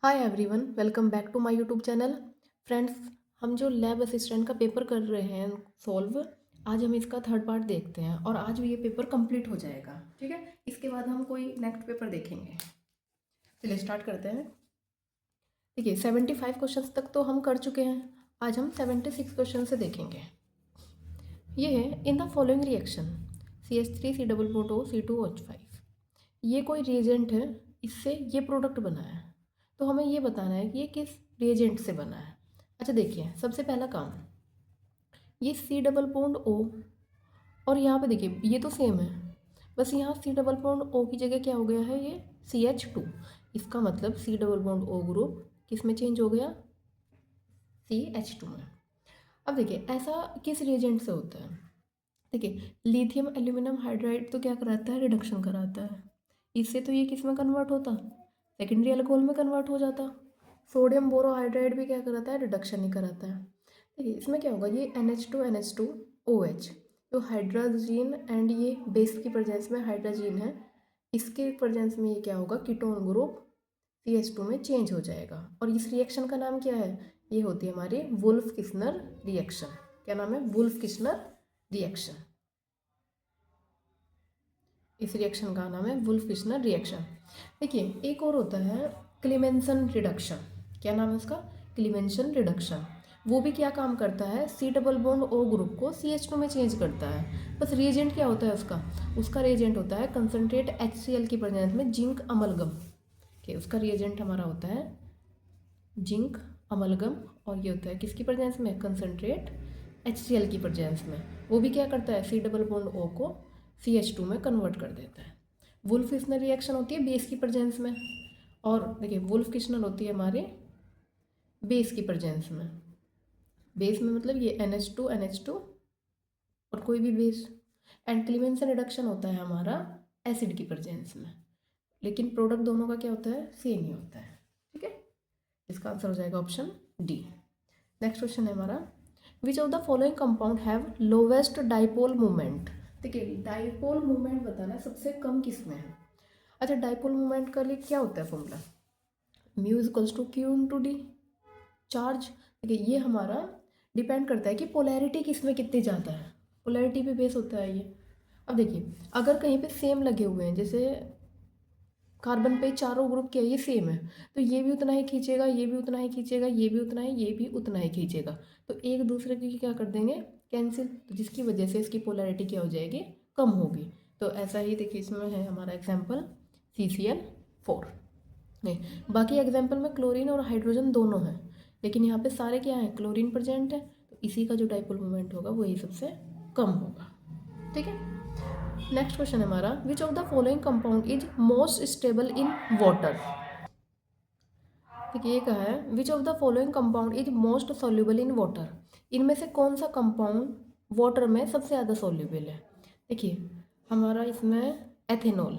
Hi everyone, welcome back to my YouTube channel. Friends, हम जो lab assistant का paper कर रहे हैं सॉल्व, आज हम इसका थर्ड पार्ट देखते हैं और आज भी ये पेपर कंप्लीट हो जाएगा। ठीक है, इसके बाद हम कोई नेक्स्ट पेपर देखेंगे। चलिए स्टार्ट करते हैं। देखिए 75 क्वेश्चंस तक तो हम कर चुके हैं। आज हम 76 क्वेश्चन से देखेंगे। ये है in the following reaction CH3 C++O C2H5। ये कोई रिएजेंट है, इससे ये प्रोडक्ट बना है, तो हमें ये बताना है कि ये किस रिएजेंट से बना है। अच्छा देखिए, सबसे पहला काम, ये C++O और यहाँ पे देखिए ये तो सेम है, बस यहाँ C++O की जगह क्या हो गया है, ये CH2। इसका मतलब C++O ग्रुप किस में चेंज हो गया, CH2 में। अब देखिए ऐसा किस रिएजेंट से होता है। देखिए लिथियम एल्यूमिनियम हाइड्राइड तो क्या कराता है, रिडक्शन कराता है। इससे तो ये किस में कन्वर्ट होता, सेकेंडरी अल्कोहल में कन्वर्ट हो जाता। सोडियम बोरोहाइड्राइड भी क्या कराता है, रिडक्शन ही कराता है। देखिए इसमें क्या होगा, ये NH2NH2OH जो हाइड्रोजीन एंड ये बेस की प्रेजेंस में हाइड्रोजीन है, इसके प्रेजेंस में ये क्या होगा, कीटोन ग्रुप CH2 में चेंज हो जाएगा। और इस रिएक्शन का नाम क्या है, ये होती है हमारी वुल्फ किस्नर रिएक्शन। क्या नाम है, वुल्फ किस्नर रिएक्शन। इस रिएक्शन का नाम है वुल्फ किस्नर रिएक्शन। देखिए एक और होता है क्लीमेंसन रिडक्शन। क्या नाम है उसका, क्लीमेंसन रिडक्शन। वो भी क्या काम करता है, C++O ग्रुप को CH2 में चेंज करता है। बस रिएजेंट क्या होता है उसका, उसका रिएजेंट होता है कंसनट्रेट HCl की प्रेजेंस में जिंक अमलगम के। उसका रिएजेंट हमारा होता है जिंक अमलगम, और ये होता है किसकी प्रेजेंस में, कंसनट्रेट HCl की प्रेजेंस में। वो भी क्या करता है, C++O को CH2 में कन्वर्ट कर देता है। वुल्फ किस्नर रिएक्शन होती है बेस की प्रेजेंस में, और देखिए वुल्फ किस्नर होती है हमारे बेस की प्रेजेंस में। बेस में मतलब ये NH2 और कोई भी बेस। एंड क्लीमेंसन रिडक्शन होता है हमारा एसिड की प्रेजेंस में, लेकिन प्रोडक्ट दोनों का क्या होता है, सेम ही होता है। ठीक है, इसका आंसर हो जाएगा ऑप्शन डी। नेक्स्ट क्वेश्चन है हमारा, विच of the following compound have lowest dipole moment. देखिए डाइपोल मोमेंट बताना है सबसे कम किसमें है। अच्छा डाइपोल मोमेंट का लिए क्या होता है formula, mu equals to Q into D. Charge, देखिए ये हमारा डिपेंड करता है कि पोलैरिटी किस में कितनी ज़्यादा है, पोलैरिटी पे बेस होता है ये। अब देखिए अगर कहीं पे सेम लगे हुए हैं, जैसे कार्बन पे चारों ग्रुप क्या है, ये सेम है, तो ये भी उतना ही खींचेगा, ये भी उतना ही खींचेगा, ये भी उतना ही, ये भी उतना ही खींचेगा। तो एक दूसरे की क्या कर देंगे, कैंसिल, तो जिसकी वजह से इसकी पोलैरिटी क्या हो जाएगी, कम होगी। तो ऐसा ही देखिए इसमें है हमारा एग्जाम्पल CCl4। नहीं, बाकी एग्जाम्पल में क्लोरीन और हाइड्रोजन दोनों हैं, लेकिन यहाँ पे सारे क्या हैं, क्लोरीन प्रेजेंट है, तो इसी का जो डाइपोल मोमेंट होगा वही सबसे कम होगा। ठीक है, नेक्स्ट क्वेश्चन है हमारा, विच of the following compound is most stable in water. देखिए ये कहा है, which of the following compound is most soluble in water. इनमें से कौन सा कंपाउंड वाटर में सबसे ज़्यादा सॉल्युबल है। देखिए हमारा इसमें एथेनॉल।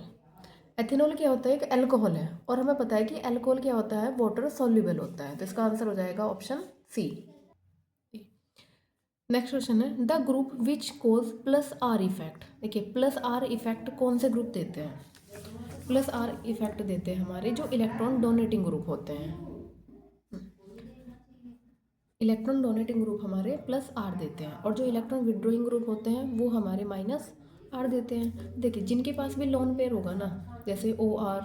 एथेनॉल क्या होता है, एक अल्कोहल है, और हमें पता है कि अल्कोहल क्या होता है, वाटर सॉल्युबल होता है, तो इसका आंसर हो जाएगा ऑप्शन सी। नेक्स्ट क्वेश्चन है, the group which shows plus R effect. देखिए प्लस आर इफेक्ट कौन से ग्रुप देते हैं, प्लस आर इफेक्ट देते हैं हमारे जो इलेक्ट्रॉन डोनेटिंग ग्रुप होते हैं। इलेक्ट्रॉन डोनेटिंग ग्रुप हमारे प्लस आर देते हैं, और जो इलेक्ट्रॉन विड्रोइंग ग्रुप होते हैं वो हमारे माइनस आर देते हैं। देखिए जिनके पास भी लोन पेयर होगा ना, जैसे OR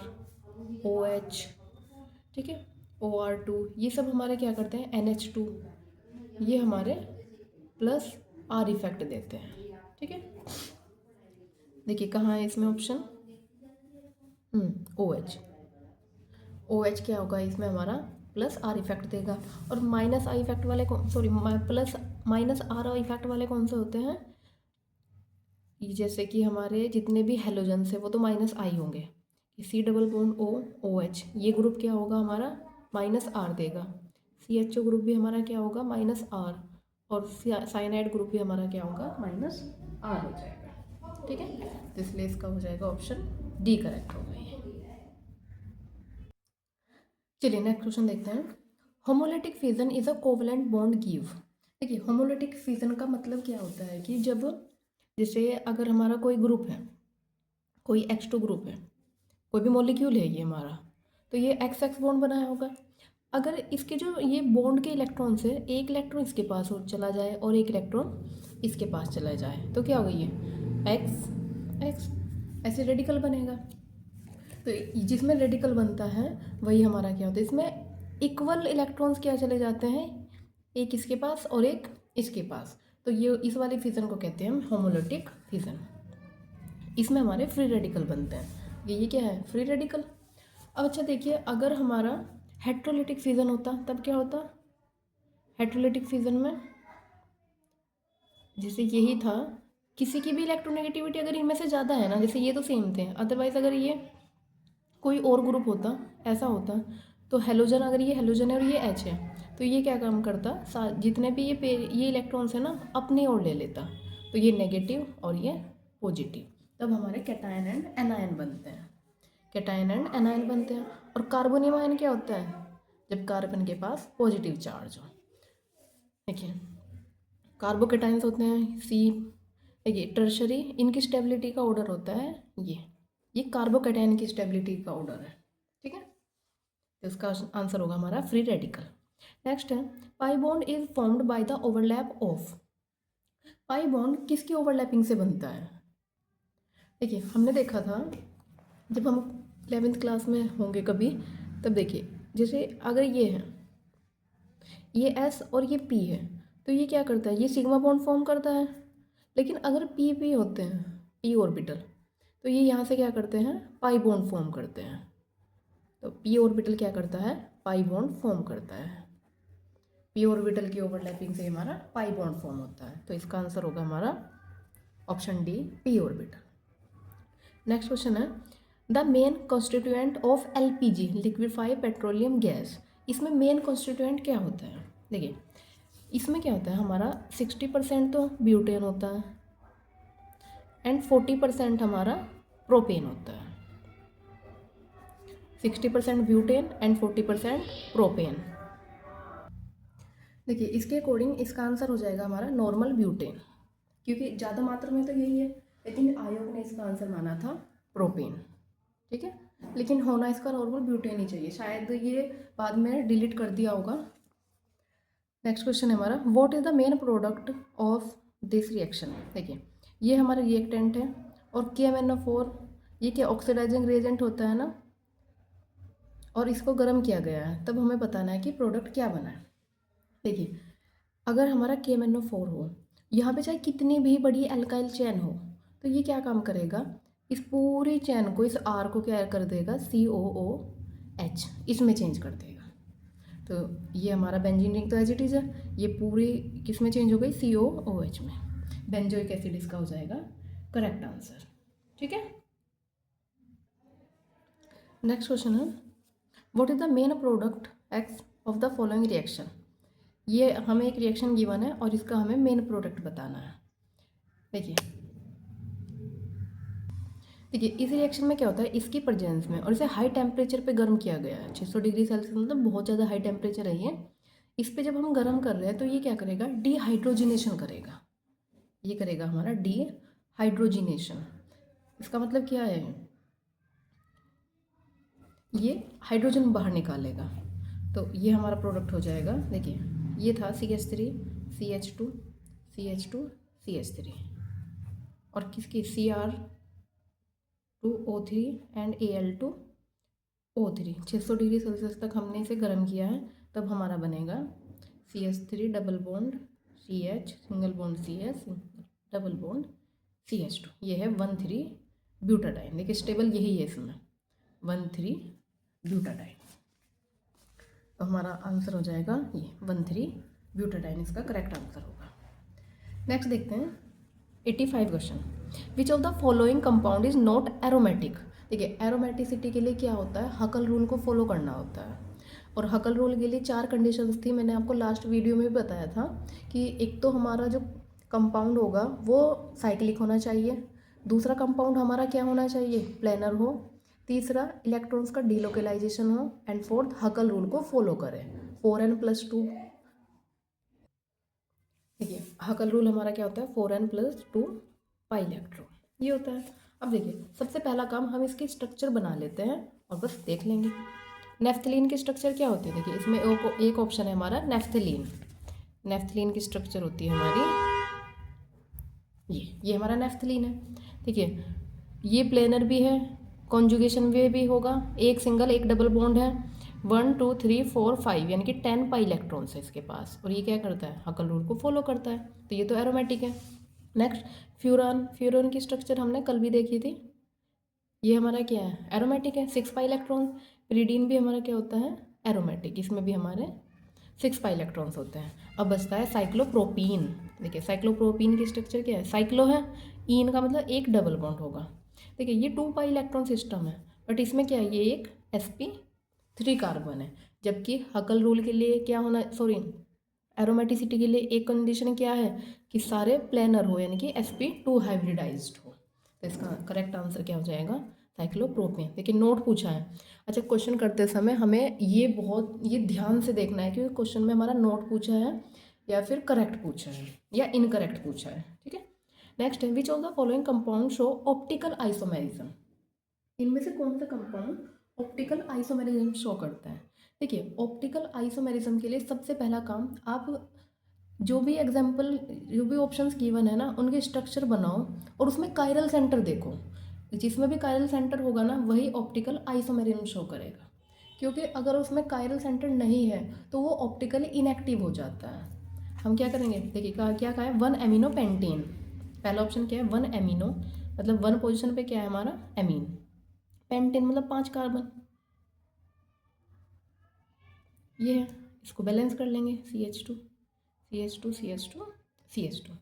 OH, ठीक है, OR2, ये सब हमारे क्या करते हैं, NH2, ये हमारे प्लस आर इफेक्ट देते हैं। ठीक है, देखिए कहाँ है इसमें ऑप्शन, OH। OH क्या होगा इसमें हमारा, प्लस आर इफेक्ट देगा। और माइनस आई इफेक्ट वाले कौन, sorry plus minus are effect वाले कौन से होते हैं, ये जैसे कि हमारे जितने भी हेलोजन्स है वो तो माइनस आई होंगे। C++O OH, ये ग्रुप क्या होगा हमारा, माइनस आर देगा। CHO ग्रुप भी हमारा क्या होगा, माइनस आर, और साइनाइड ग्रुप भी हमारा क्या होगा, माइनस आर हो जाएगा। ठीक है, तो इसलिए इसका हो जाएगा ऑप्शन डी करेक्ट होगा ये। चलिए नेक्स्ट क्वेश्चन देखते हैं, homolytic fission is a covalent bond give. देखिए होमोलिटिक फिजन का मतलब क्या होता है कि जब, जैसे अगर हमारा कोई ग्रुप है, कोई H2 ग्रुप है, कोई भी मॉलिक्यूल है ये हमारा, तो ये एक्स एक्स बॉन्ड बनाया होगा। अगर इसके जो ये बॉन्ड के इलेक्ट्रॉन से एक इलेक्ट्रॉन इसके पास और चला जाए और एक इलेक्ट्रॉन इसके पास चला जाए तो क्या होगा, ये एक्स एक्स, ऐसे रेडिकल बनेगा। तो जिसमें रेडिकल बनता है वही हमारा क्या होता है, इसमें इक्वल इलेक्ट्रॉन्स क्या चले जाते हैं, एक इसके पास और एक इसके पास। तो ये इस वाले फिजन को कहते हैं हम होमोलिटिक फिजन। इसमें हमारे फ्री रेडिकल बनते हैं। ये क्या है, फ्री रेडिकल। अब अच्छा देखिए, अगर हमारा हेट्रोलिटिक फिजन होता तब क्या होता, हेट्रोलिटिक फिजन में जैसे यही था, किसी की भी इलेक्ट्रोनेगेटिविटी अगर इनमें से ज़्यादा है ना, जैसे ये तो सेम थे, अदरवाइज अगर ये कोई और ग्रुप होता, ऐसा होता, तो हेलोजन, अगर ये हेलोजन है और ये एच है, तो ये क्या काम करता, जितने भी ये इलेक्ट्रॉन्स है ना अपनी ओर ले लेता। तो ये नेगेटिव और ये पॉजिटिव, तब हमारे कैटायन एंड एनायन बनते हैं। कैटायन एंड एनायन बनते हैं। और कार्बोनियम आयन क्या होता है, जब कार्बन के पास पॉजिटिव चार्ज हो। देखिए कार्बोकेटाइंस होते हैं सी, देखिए टर्शरी, इनकी स्टेबिलिटी का ऑर्डर होता है ये कार्बोकेटाइन की स्टेबिलिटी का ऑर्डर है, ठीक है। तो इसका आंसर होगा हमारा फ्री रेडिकल। नेक्स्ट है, pi bond is formed by the overlap of. Pi bond किसकी ओवरलैपिंग से बनता है। देखिए हमने देखा था जब हम 11th क्लास में होंगे कभी, तब देखिए जैसे अगर ये है, ये एस और ये पी है, तो ये क्या करता है, ये सिग्मा बॉन्ड फॉर्म करता है। लेकिन अगर पी पी होते हैं, पी ऑर्बिटल, तो ये यहाँ से क्या करते हैं, पाई बॉन्ड फॉर्म करते हैं। तो पी ऑर्बिटल क्या करता है, पाई बॉन्ड फॉर्म करता है। पी ऑर्बिटल की ओवरलैपिंग से हमारा पाई बॉन्ड फॉर्म होता है। तो इसका आंसर होगा हमारा option D, P orbital. Next question है, the main constituent of LPG liquefied petroleum gas. इसमें मेन कॉन्स्टिट्यूएंट क्या होता है। देखिए इसमें क्या होता है, हमारा 60% तो ब्यूटेन होता है एंड 40% हमारा प्रोपेन होता है। 60% ब्यूटेन एंड 40% प्रोपेन। देखिए इसके अकॉर्डिंग इसका आंसर हो जाएगा हमारा नॉर्मल ब्यूटेन, क्योंकि ज़्यादा मात्रा में तो यही है, लेकिन आयोग ने इसका आंसर माना था प्रोपेन, ठीक है। लेकिन होना इसका नॉर्मल ब्यूटेन ही चाहिए, शायद ये बाद में डिलीट कर दिया होगा। नेक्स्ट क्वेश्चन है हमारा, what is the main product of this reaction. देखिए ये हमारा रिएक्टेंट है और KMnO4 ये क्या ऑक्सीडाइजिंग रिएजेंट होता है ना, और इसको गर्म किया गया है, तब हमें बताना है कि प्रोडक्ट क्या बना है। देखिए अगर हमारा KMnO4 हो, यहाँ पे चाहे कितनी भी बड़ी एल्काइल चेन हो, तो ये क्या काम करेगा, इस पूरी चेन को, इस R को क्या कर देगा, COOH इसमें चेंज कर देगा। तो ये हमारा बेंजीन रिंग तो एज इट इज़ है, ये पूरी किस में चेंज हो गई, COOH में। बेंजोइक एसिड इसका हो जाएगा करेक्ट आंसर, ठीक है। नेक्स्ट क्वेश्चन है, what is the main product x of the following reaction. ये हमें एक रिएक्शन गिवन है और इसका हमें मेन प्रोडक्ट बताना है। देखिए इस रिएक्शन में क्या होता है, इसकी प्रेजेंस में और इसे हाई टेम्परेचर पे गर्म किया गया है, 600 डिग्री सेल्सियस, मतलब बहुत ज़्यादा हाई टेम्परेचर है ये। इस पे जब हम गर्म कर रहे हैं तो ये क्या करेगा, डिहाइड्रोजिनेशन करेगा। ये करेगा हमारा डिहाइड्रोजिनेशन। इसका मतलब क्या है, ये हाइड्रोजन बाहर निकालेगा। तो ये हमारा प्रोडक्ट हो जाएगा। देखिए ये था CH3 CH2 CH2 CH3 और किसकी Cr2O3 and Al2O3। 600 degree Celsius तक हमने इसे गर्म किया है, तब हमारा बनेगा CH3 double bond CH single bond CH double bond CH2। ये है 1,3 ब्यूटाडाइन। देखिए स्टेबल यही है इसमें 1,3 ब्यूटाडाइन। तो हमारा आंसर हो जाएगा ये 1,3 ब्यूटाडाइन, इसका करेक्ट आंसर होगा। नेक्स्ट देखते हैं 85 question, which of the following compound is not aromatic. देखिए एरोमेटिसिटी के लिए क्या होता है, हकल रूल को फॉलो करना होता है। और हकल रूल के लिए 4 कंडीशंस थी, मैंने आपको लास्ट वीडियो में भी बताया था कि एक तो हमारा जो कंपाउंड होगा वो साइक्लिक होना चाहिए, दूसरा कंपाउंड हमारा क्या होना चाहिए, प्लेनर हो, तीसरा इलेक्ट्रॉन्स का डिलोकलाइजेशन हो, एंड फोर्थ हकल रूल को फॉलो करें 4n+2। देखिए हकल रूल हमारा क्या होता है, 4n+2 पाई इलेक्ट्रॉन ये होता है। अब देखिए सबसे पहला काम हम इसकी स्ट्रक्चर बना लेते हैं और बस देख लेंगे। नेफ्थलीन की स्ट्रक्चर क्या होती है? देखिए इसमें एक ऑप्शन है हमारा नेफ्थलीन। नेफ्थलीन की स्ट्रक्चर होती है हमारी ये हमारा नेफ्थलीन है। ठीक है, ये प्लेनर भी है, कॉन्जुगेशन वे भी होगा, एक सिंगल एक डबल बॉन्ड है, 1 2 3 4 5 यानी कि 10 पाई इलेक्ट्रॉन्स है इसके पास, और ये क्या करता है? हकल रूल को फॉलो करता है, तो ये तो एरोमेटिक है। Next furan. फ्यूरान की स्ट्रक्चर हमने कल भी देखी थी, ये हमारा क्या है? एरोमेटिक है, 6 पाई इलेक्ट्रॉन। पिरीडीन भी हमारा क्या होता है? एरोमेटिक, इसमें भी हमारे 6 पाई इलेक्ट्रॉन्स होते हैं। अब बचता है साइक्लोप्रोपीन। देखिए साइक्लोप्रोपीन की स्ट्रक्चर क्या है? साइक्लो है, ईन का मतलब एक डबल बॉन्ड होगा। देखिए ये 2 पाई इलेक्ट्रॉन सिस्टम है, बट इसमें क्या है? ये एक sp3 कार्बन है, जबकि हकल रूल के लिए क्या होना, सॉरी एरोमेटिसिटी के लिए एक कंडीशन क्या है कि सारे प्लेनर हो, यानी कि sp2 हाइब्रिडाइज्ड हो। तो इसका करेक्ट आंसर क्या हो जाएगा? साइक्लोप्रोपेन। लेकिन नोट पूछा है। अच्छा, क्वेश्चन करते समय हमें ये ध्यान से देखना है कि क्वेश्चन में हमारा नोट पूछा है या फिर करेक्ट पूछा है या इनकरेक्ट पूछा है। ठीक है, नेक्स्ट है which of the following compound show optical isomerism. इनमें से कौन सा कंपाउंड ऑप्टिकल आइसोमेरिज्म शो करता है? देखिए ऑप्टिकल आइसोमेरिज्म के लिए सबसे पहला काम, आप जो भी ऑप्शंस गिवन है ना, उनके स्ट्रक्चर बनाओ और उसमें कायरल सेंटर देखो। जिसमें भी कायरल सेंटर होगा ना, वही ऑप्टिकल आइसोमेरिज्म शो करेगा। क्योंकि अगर उसमें कायरल सेंटर नहीं है तो वो ऑप्टिकली इनएक्टिव हो जाता है। हम क्या करेंगे? देखिए क्या कहा है? 1 एमिनो पेंटेन। पहला ऑप्शन क्या है? 1 एमिनो, मतलब 1 पोजिशन पे क्या है हमारा? एमीन। पेंटेन मतलब 5 कार्बन, ये है। इसको बैलेंस कर लेंगे, CH2 CH2 CH2 CH2।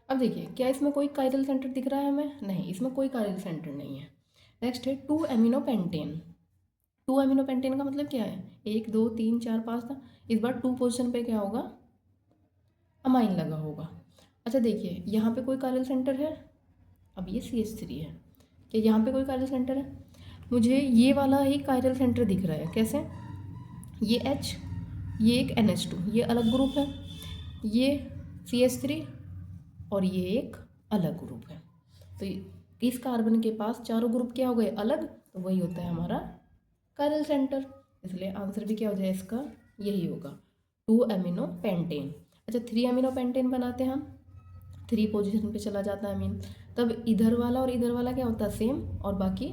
अब देखिए क्या इसमें कोई कायरल सेंटर दिख रहा है हमें? नहीं, इसमें कोई कायरल सेंटर नहीं है। नेक्स्ट है 2 एमिनो पेंटेन। 2 एमिनो पेंटेन का मतलब क्या है? 1 2 3 4 5 था, इस बार 2 पोजिशन पे क्या होगा? अमाइन लगा होगा। अच्छा देखिए यहाँ पे कोई कायरल सेंटर है? अब ये CH3 है, क्या यहाँ पे कोई कायरल सेंटर है? मुझे ये वाला ही कायरल सेंटर दिख रहा है। कैसे? ये H, ये एक NH2, ये अलग ग्रुप है, ये CH3 और ये एक अलग ग्रुप है। तो इस कार्बन के पास चारों ग्रुप क्या हो गए? अलग, तो वही होता है हमारा कायरल सेंटर। इसलिए आंसर भी क्या हो जाए इसका? यही होगा, 2 एमिनो पेंटेन। अच्छा 3 एमिनो पेंटेन बनाते हैं हम, 3 पोजीशन पे चला जाता है अमीन, तब इधर वाला और इधर वाला क्या होता है? सेम, और बाकी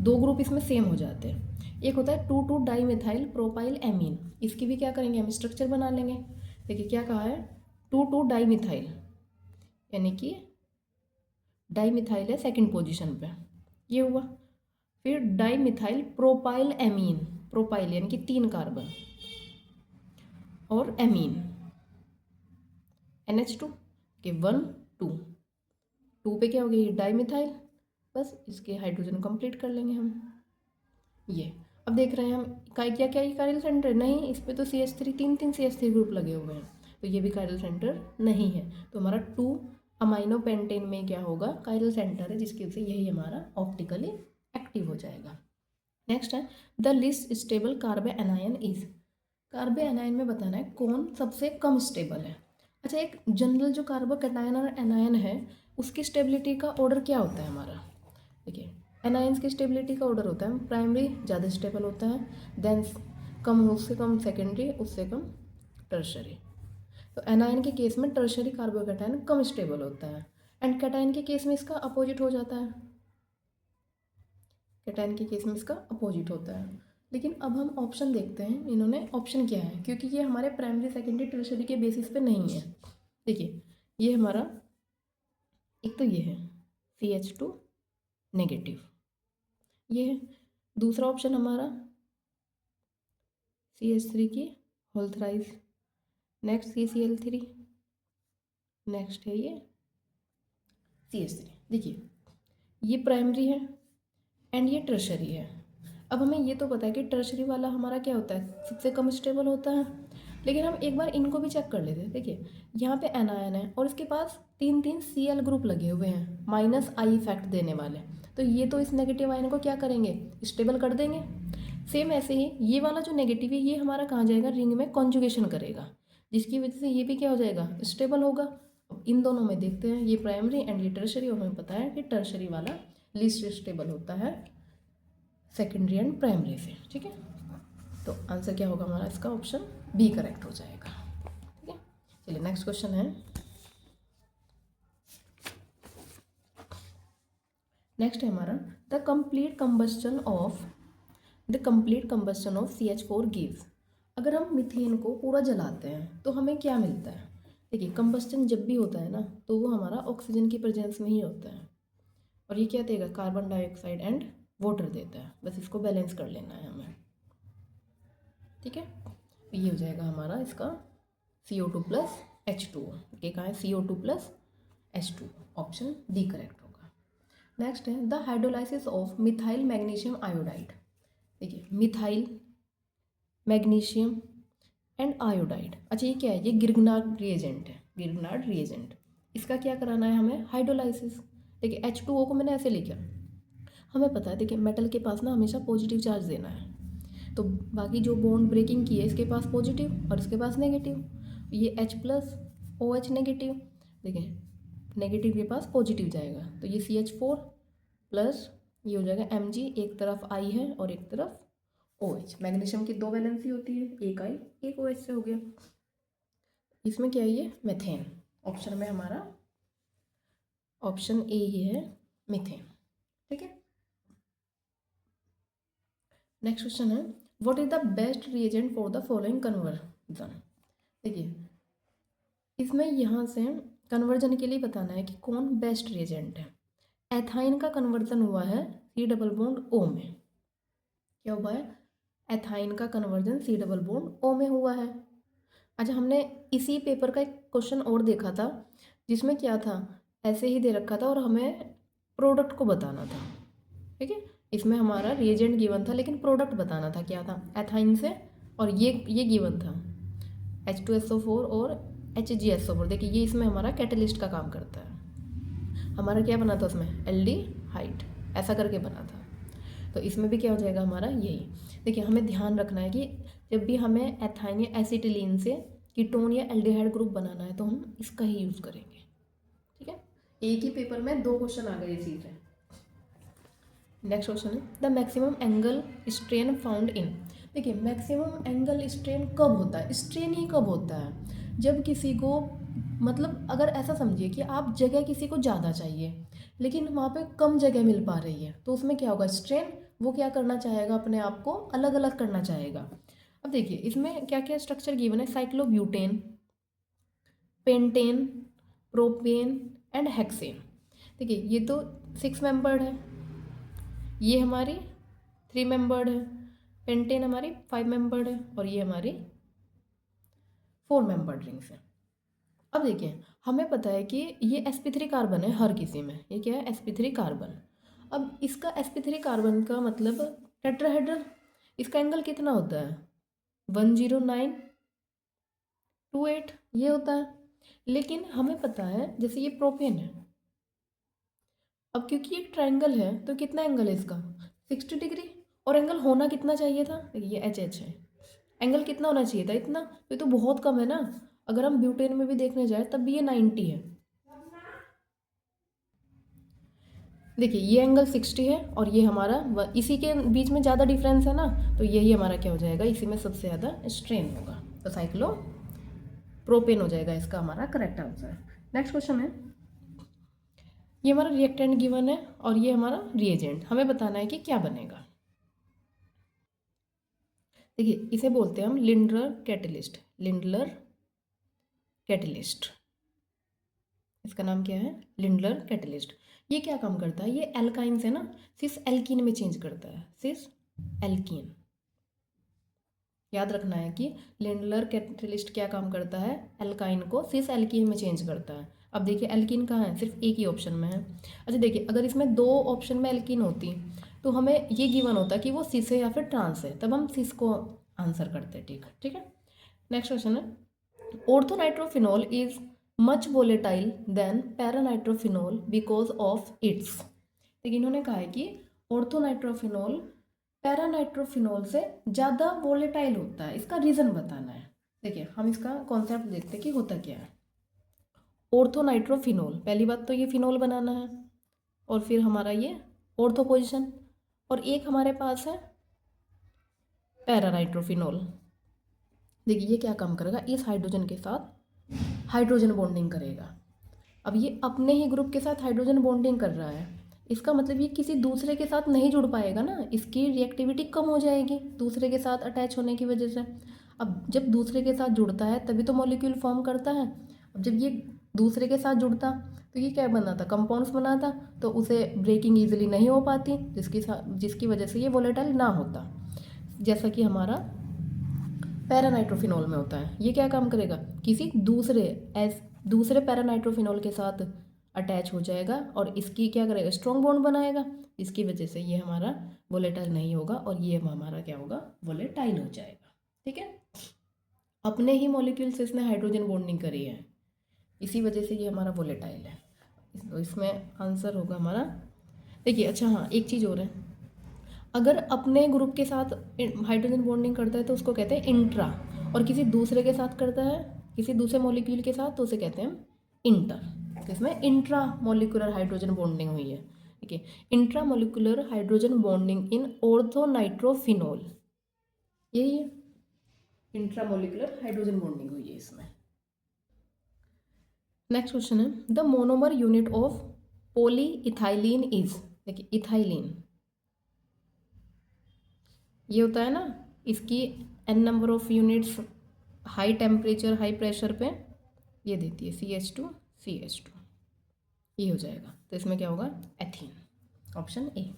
2 ग्रुप इसमें सेम हो जाते हैं। एक होता है 2 2 डाई मिथाइल प्रोपाइल एमीन, इसकी भी क्या करेंगे? हम स्ट्रक्चर बना लेंगे। देखिए क्या कहा है? 2 2 डाई मिथाइल, यानी कि डाई मिथाइल है सेकेंड पोजीशन पे, ये हुआ। फिर di methyl propyl amine, propyl यानी कि 3 कार्बन, और एमीन NH2 के 1 2 2 पे क्या हो गया? ये डाई मिथाइल, बस इसके हाइड्रोजन कंप्लीट कर लेंगे हम। ये अब देख रहे हैं हम क्या क्या ये कायरल सेंटर नहीं, इस पे तो CH3 तीन CH3 ग्रुप लगे हुए हैं, तो ये भी कायरल सेंटर नहीं है। तो हमारा 2 अमाइनो पेंटेन में क्या होगा? कायरल सेंटर है, जिसकी वजह से यही हमारा ऑप्टिकली एक्टिव हो जाएगा। नेक्स्ट है the least stable carbanion is. Carbanion में बताना है कौन सबसे कम स्टेबल है। अच्छा, एक जनरल जो कार्बोकैटायन और एनायन है उसकी स्टेबिलिटी का ऑर्डर क्या होता है हमारा? देखिए एनायंस की स्टेबिलिटी का ऑर्डर होता है, प्राइमरी ज़्यादा स्टेबल होता है, देन कम, उससे कम सेकेंडरी, उससे कम टर्शरी। तो एनायन के केस में टर्शरी कार्बोकैटायन कम स्टेबल होता है, एंड कैटायन के केस में इसका अपोजिट हो जाता है। कैटायन के केस में इसका अपोजिट होता है। लेकिन अब हम ऑप्शन देखते हैं, इन्होंने ऑप्शन क्या है, क्योंकि ये हमारे प्राइमरी सेकेंडरी टर्शरी के बेसिस पे नहीं है। देखिए ये हमारा एक तो ये है CH2 नेगेटिव, ये है। दूसरा ऑप्शन हमारा CH3 की whole thrice, next CCl3, next है ये CH3। देखिए ये प्राइमरी है एंड ये टर्शरी है। अब हमें ये तो पता है कि टर्शरी वाला हमारा क्या होता है? सबसे कम स्टेबल होता है। लेकिन हम एक बार इनको भी चेक कर लेते हैं। देखिए यहाँ पे एनायन है और इसके पास 3 3 Cl ग्रुप लगे हुए हैं, -I इफेक्ट देने वाले, तो ये तो इस नेगेटिव आयन को क्या करेंगे? स्टेबल कर देंगे। सेम ऐसे ही ये वाला जो नेगेटिव है ये हमारा कहाँ जाएगा? रिंग में कॉन्जुगेशन करेगा, जिसकी वजह से ये भी क्या हो जाएगा? स्टेबल होगा। अब इन दोनों में देखते हैं, ये प्राइमरी एंड ये टर्शरी, और हमें पता है कि टर्शरी वाला लीस्ट स्टेबल होता है सेकेंडरी एंड प्राइमरी से। ठीक है, तो आंसर क्या होगा हमारा इसका? ऑप्शन बी करेक्ट हो जाएगा। ठीक है, चलिए नेक्स्ट क्वेश्चन है। नेक्स्ट है हमारा the complete combustion of CH4 gives. अगर हम मीथेन को पूरा जलाते हैं तो हमें क्या मिलता है? देखिए, कंबस्टन जब भी होता है ना तो वो हमारा ऑक्सीजन की प्रेजेंस में ही होता है, और ये क्या देगा? कार्बन डाइऑक्साइड एंड वाटर देता है। बस इसको बैलेंस कर लेना है हमें। ठीक है, ये हो जाएगा हमारा इसका CO2 प्लस H2O। ये कहाँ है? CO2 plus H2। Option D correct होगा। नेक्स्ट है the hydrolysis of methyl magnesium iodide. देखिए, मिथाइल मैग्नीशियम एंड आयोडाइड, अच्छा ये क्या है? ये गिरगनार्ड रिएजेंट है, गिरगनार्ड रिएजेंट। इसका क्या कराना है हमें? हाइड्रोलाइसिस। देखिए H2O को मैंने ऐसे लिखा, हमें पता है देखिए मेटल के पास ना हमेशा पॉजिटिव चार्ज देना है, तो बाकी जो बॉन्ड ब्रेकिंग की है इसके पास पॉजिटिव और इसके पास नेगेटिव, ये H प्लस OH नेगेटिव, देखिए नेगेटिव के पास पॉजिटिव जाएगा, तो ये CH4 प्लस ये हो जाएगा Mg, एक तरफ I है और एक तरफ OH। मैग्नीशियम की 2 वैलेंसी होती है, एक I एक OH से हो गया। इसमें क्या है? ये मीथेन। ऑप्शन में हमारा ऑप्शन ए ही है, मीथेन। ठीक है, नेक्स्ट क्वेश्चन है what is the best reagent for the following conversion. देखिए, इसमें यहाँ से कन्वर्जन के लिए बताना है कि कौन बेस्ट रिएजेंट है। एथाइन का कन्वर्जन हुआ है C+O में। क्या हुआ है? एथाइन का कन्वर्जन C+O में हुआ है। अच्छा, हमने इसी पेपर का एक क्वेश्चन और देखा था जिसमें क्या था? ऐसे ही दे रखा था और हमें प्रोडक्ट को बताना था। ठीक है, इसमें हमारा रिएजेंट गिवन था लेकिन प्रोडक्ट बताना था क्या था? एथाइन से, और ये गिवन था H2SO4 और HgSO4। देखिए, ये इसमें हमारा कैटलिस्ट का काम करता है। हमारा क्या बना था उसमें? एल्डिहाइड, ऐसा करके बना था। तो इसमें भी क्या हो जाएगा हमारा? यही। देखिए, हमें ध्यान रखना है कि जब भी हमें एथाइन या एसिटिलीन से कीटोन या एल्डिहाइड ग्रुप बनाना है तो हम इसका ही यूज़ करेंगे। ठीक है, एक ही पेपर में 2 क्वेश्चन आ गए इसी से। नेक्स्ट क्वेश्चन है the maximum angle strain found in. देखिए, मैक्सिमम एंगल स्ट्रेन कब होता है? स्ट्रेन ही कब होता है? जब किसी को, मतलब अगर ऐसा समझिए कि आप जगह किसी को ज़्यादा चाहिए लेकिन वहाँ पे कम जगह मिल पा रही है, तो उसमें क्या होगा? स्ट्रेन वो क्या करना चाहेगा? अपने आप को अलग अलग करना चाहेगा। अब देखिए, इसमें क्या क्या स्ट्रक्चर गिवन है? Cyclobutane, pentane, propane and hexane. देखिए, ये तो 6 मेंबर्ड है, ये हमारी 3 मेंबर्ड है, पेंटेन हमारी 5 मेंबर्ड है और ये हमारी 4 मेंबर्ड रिंग्स है। अब देखिए, हमें पता है कि ये sp3 कार्बन है हर किसी में। ये क्या है? sp3 carbon. अब इसका sp3 कार्बन का मतलब टेट्राहेड्रल, इसका एंगल कितना होता है? 10928 ये होता है। लेकिन हमें पता है जैसे ये प्रोपेन है, अब क्योंकि एक ट्रायंगल है तो कितना एंगल है इसका? 60 डिग्री। और एंगल होना कितना चाहिए था? ये HH है, एंगल कितना होना चाहिए था? इतना। ये तो बहुत कम है ना। अगर हम ब्यूटेन में भी देखने जाए तब भी ये 90 है। देखिए, ये एंगल 60 है और ये हमारा इसी के बीच में ज़्यादा डिफरेंस है ना, तो यही हमारा क्या हो जाएगा? इसी में सबसे ज़्यादा स्ट्रेन होगा, तो साइक्लो प्रोपेन हो जाएगा इसका हमारा करेक्ट आंसर। नेक्स्ट क्वेश्चन है, ये हमारा रिएक्टेंट गिवन है और ये हमारा रिएजेंट, हमें बताना है कि क्या बनेगा। देखिए, इसे बोलते हैं हम लिंडलर कैटलिस्ट। लिंडलर कैटलिस्ट, इसका नाम क्या है? Lindlar catalyst. ये क्या काम करता है? ये एल्काइन से ना सिस एल्कीन में चेंज करता है, सिस एल्कीन। याद रखना है कि लिंडलर कैटलिस्ट क्या काम करता है? एल्काइन को सिस एल्कीन में चेंज करता है। अब देखिए, एल्कीन कहाँ है? सिर्फ एक ही ऑप्शन में है। अच्छा देखिए, अगर इसमें 2 ऑप्शन में एल्कीन होती तो हमें ये गिवन होता कि वो सिस है या फिर ट्रांस है, तब हम सिस को आंसर करते। ठीक है, नेक्स्ट क्वेश्चन है orthonitrophenol is much volatile than paranitrophenol because of its. देखिए, इन्होंने कहा है कि ऑर्थोनाइट्रोफिनॉल पैरानाइट्रोफिनॉल से ज़्यादा वोलेटाइल होता है, इसका रीज़न बताना है। देखिए, हम इसका कॉन्सेप्ट देखते हैं कि होता क्या है। ऑर्थोनाइट्रोफिनॉल, पहली बात तो ये फिनॉल बनाना है और फिर हमारा ये ऑर्थो पोजिशन, और एक हमारे पास है पैरानाइट्रोफिनॉल। देखिए ये क्या काम करेगा, इस हाइड्रोजन के साथ हाइड्रोजन बॉन्डिंग करेगा। अब ये अपने ही ग्रुप के साथ हाइड्रोजन बॉन्डिंग कर रहा है, इसका मतलब ये किसी दूसरे के साथ नहीं जुड़ पाएगा ना, इसकी रिएक्टिविटी कम हो जाएगी दूसरे के साथ अटैच होने की वजह से। अब जब दूसरे के साथ जुड़ता है तभी तो मॉलिक्यूल फॉर्म करता है। अब जब ये दूसरे के साथ जुड़ता तो ये क्या बनाता, कंपाउंड्स बनाता, तो उसे ब्रेकिंग ईजिली नहीं हो पाती, जिसकी वजह से ये वोलेटाइल ना होता, जैसा कि हमारा पैरानाइट्रोफिनॉल में होता है। ये क्या काम करेगा, किसी दूसरे पैरानाइट्रोफिनॉल के साथ अटैच हो जाएगा और इसकी क्या करेगा, स्ट्रॉन्ग बॉन्ड बनाएगा, इसकी वजह से ये हमारा वोलेटाइल नहीं होगा और ये हमारा क्या होगा, वोलेटाइल हो जाएगा। ठीक है, अपने ही मॉलिक्यूल से इसने हाइड्रोजन बॉन्डिंग करी है, इसी वजह से ये हमारा वोलेटाइल है। तो इसमें आंसर होगा हमारा। देखिए अच्छा हाँ, एक चीज़ और है, अगर अपने ग्रुप के साथ हाइड्रोजन बॉन्डिंग करता है तो उसको कहते हैं इंट्रा, और किसी दूसरे के साथ करता है, किसी दूसरे मॉलिक्यूल के साथ, तो उसे कहते हैं इंटर। तो इसमें इंट्रा मोलिकुलर हाइड्रोजन बॉन्डिंग हुई है। ठीक है, intra molecular hydrogen bonding in orthonitrophenol, यही है, इंट्रा मोलिकुलर हाइड्रोजन बॉन्डिंग हुई है इसमें। नेक्स्ट क्वेश्चन है, the monomer unit of poly ethylene is. देखिए इथाइलिन ये होता है ना, इसकी n number of units high temperature high pressure पे ये देती है CH2 ये हो जाएगा, तो इसमें क्या होगा, एथीन, ऑप्शन ए।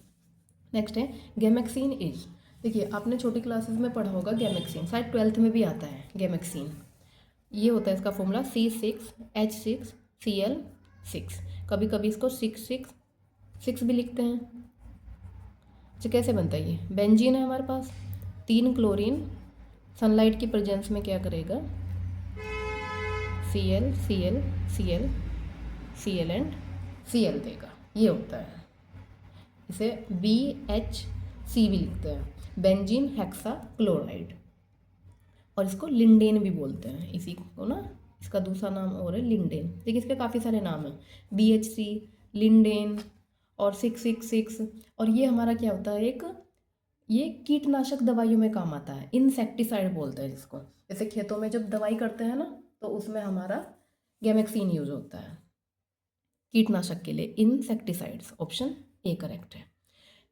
नेक्स्ट है गैमेक्सीन इज। देखिए आपने छोटी क्लासेस में पढ़ा होगा गैमेक्सीन, शायद 12th में भी आता है गैमेक्सीन। ये होता है इसका फॉर्मूला C6H6Cl6, कभी कभी इसको 666 भी लिखते हैं। अच्छा कैसे बनता है, ये बेंजीन है हमारे पास, 3 क्लोरीन सनलाइट की प्रेजेंस में क्या करेगा, Cl Cl Cl Cl and Cl देगा, ये होता है। इसे BHC भी लिखते हैं, बेंजीन हेक्सा क्लोराइड, और इसको लिंडेन भी बोलते हैं, इसी को ना, इसका दूसरा नाम और है लिंडेन। देखिए इसके काफ़ी सारे नाम हैं, BHC, लिंडेन और 666। और ये हमारा क्या होता है, एक ये कीटनाशक दवाइयों में काम आता है, इंसेक्टिसाइड बोलते हैं जिसको। जैसे खेतों में जब दवाई करते हैं ना, तो उसमें हमारा गैमेक्सीन यूज होता है कीटनाशक के लिए, इंसेक्टिसाइड्स, ऑप्शन ए करेक्ट है।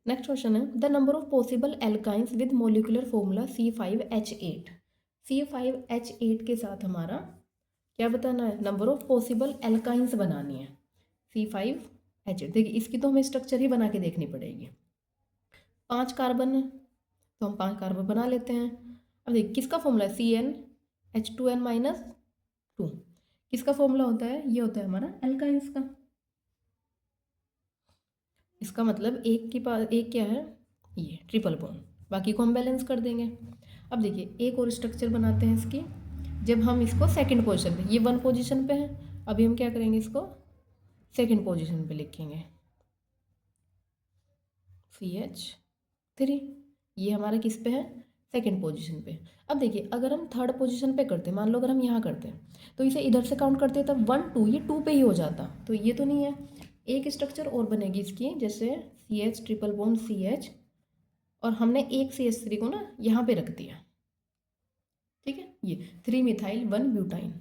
नेक्स्ट क्वेश्चन है, the number of possible alkynes with molecular formula C5H8। C5H8 के साथ हमारा क्या बताना है, नंबर ऑफ पॉसिबल एल्काइंस बनानी है C5H8। देखिए इसकी तो हमें स्ट्रक्चर ही बना के देखनी पड़ेगी। 5 कार्बन है तो हम 5 कार्बन बना लेते हैं। अब देखिए किसका फॉर्मूला है, CnH2n-2, किसका फॉर्मूला होता है, ये होता है हमारा एल्काइंस का। इसका मतलब एक के पास एक क्या है, ये ट्रिपल बॉन्ड, बाकी को हम बैलेंस कर देंगे। अब देखिए एक और स्ट्रक्चर बनाते हैं इसकी, जब हम इसको सेकंड पोजीशन पे, ये 1 पोजीशन पे है, अभी हम क्या करेंगे, इसको सेकंड पोजीशन पे लिखेंगे CH3, ये हमारा किस पे है, सेकंड पोजीशन पे। अब देखिए अगर हम थर्ड पोजीशन पे करते, मान लो अगर हम यहाँ करते हैं तो इसे इधर से काउंट करते तब 1 2, ये 2 पे ही हो जाता, तो ये तो नहीं है। एक स्ट्रक्चर और बनेगी इसकी, जैसे CH ट्रिपल बॉन्ड CH, और हमने एक CH3 को ना यहाँ पे रख दिया, ठीक है, ये 3 मिथाइल 1 ब्यूटाइन,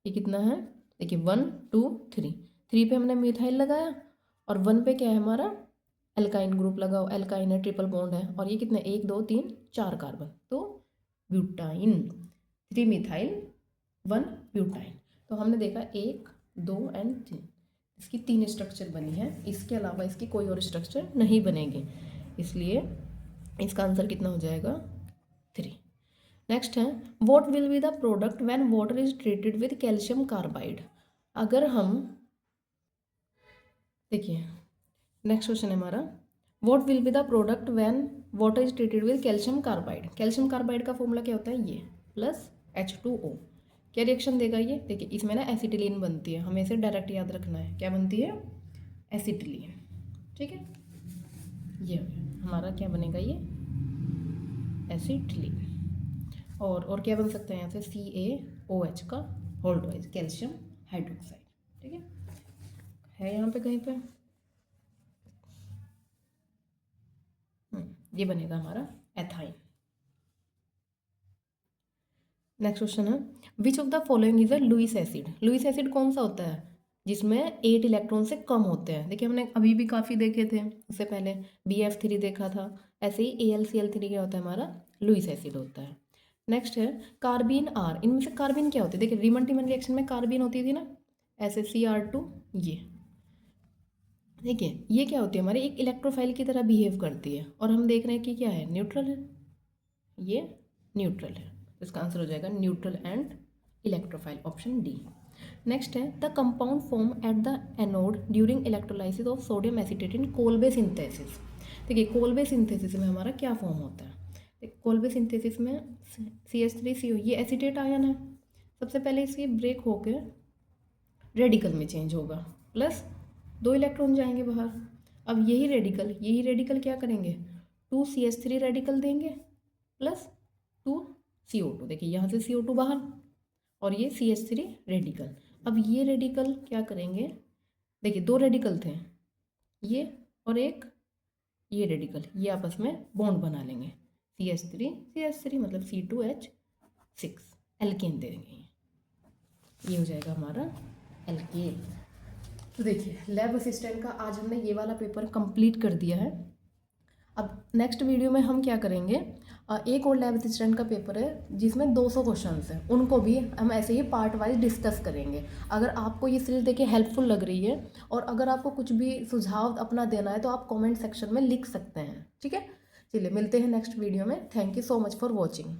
ये कितना है, देखिए 1 2 3, 3 पे हमने मिथाइल लगाया और 1 पे क्या है हमारा एल्काइन ग्रुप लगाओ, एल्काइन है, ट्रिपल बॉन्ड है, और ये कितने 1 2 3 4 कार्बन, तो ब्यूटाइन, 3 मिथाइल 1 ब्यूटाइन। तो हमने देखा 1 2 एंड 3, इसकी 3 स्ट्रक्चर बनी है, इसके अलावा इसकी कोई और स्ट्रक्चर नहीं बनेगी, इसलिए इसका आंसर कितना हो जाएगा 3। नेक्स्ट है, what will be the product when water is treated with calcium carbide. अगर हम देखिए नेक्स्ट क्वेश्चन है हमारा, what will be the product when water is treated with calcium carbide. Calcium carbide का फॉर्मूला क्या होता है, ये प्लस H2O, क्या रिएक्शन देगा ये, देखिए इसमें ना एसिटिलीन बनती है, हमें इसे डायरेक्ट याद रखना है, क्या बनती है, एसिटिलीन, ठीक है, ये हमारा क्या बनेगा, ये एसिटिलीन। और क्या बन सकता है यहाँ से, CaOH का होल ट्वाइस, कैल्शियम हाइड्रोक्साइड, ठीक है यहाँ पे कहीं पे, ये बनेगा हमारा एथाइन। नेक्स्ट क्वेश्चन है, which of the following is a Lewis acid. Lewis acid कौन सा होता है जिसमें 8 इलेक्ट्रॉन से कम होते हैं। देखिए हमने अभी भी काफ़ी देखे थे, उससे पहले BF3 देखा था। ऐसे ही AlCl3 क्या होता है हमारा, लुईस एसिड होता है। नेक्स्ट है कार्बिन आर, इनमें से कार्बिन क्या होती है। देखिए रीमन टीमन रिएक्शन में कार्बिन होती थी ना, SaCr2, ये देखिए ये क्या होती है हमारे एक इलेक्ट्रोफाइल की तरह बिहेव करती है, और हम देख रहे हैं कि क्या है, न्यूट्रल है, ये न्यूट्रल है। इसका आंसर हो जाएगा neutral and electrophile, option D. Next है the compound form at the anode during electrolysis of sodium acetate in Kolbe synthesis. देखिए कोलबे सिंथेसिस में हमारा क्या फॉर्म होता है, कोलबे सिंथेसिस में CH3CO, ये एसीटेट आयन है, सबसे पहले इसकी ब्रेक होकर रेडिकल में चेंज होगा, प्लस 2 इलेक्ट्रॉन जाएंगे बाहर। अब यही रेडिकल क्या करेंगे, 2CH3 रेडिकल देंगे प्लस 2CO2। देखिए यहाँ से CO2 बाहर और ये CH3 रेडिकल। अब ये रेडिकल क्या करेंगे, देखिए 2 रेडिकल थे, ये और एक ये रेडिकल, ये आपस में बॉन्ड बना लेंगे, CH3 मतलब C2H6, एल्केन देंगे, ये हो जाएगा हमारा एल्केन। तो देखिए लैब असिस्टेंट का आज हमने ये वाला पेपर कंप्लीट कर दिया है। अब नेक्स्ट वीडियो में हम क्या करेंगे, एक और लैब असिस्टेंट का पेपर है जिसमें 200 क्वेश्चंस हैं, उनको भी हम ऐसे ही पार्ट वाइज डिस्कस करेंगे। अगर आपको ये सीरीज देखिए हेल्पफुल लग रही है और अगर आपको कुछ भी सुझाव अपना देना है तो आप कमेंट सेक्शन में लिख सकते हैं, ठीक है। चलिए मिलते हैं नेक्स्ट वीडियो में। Thank you so much for watching.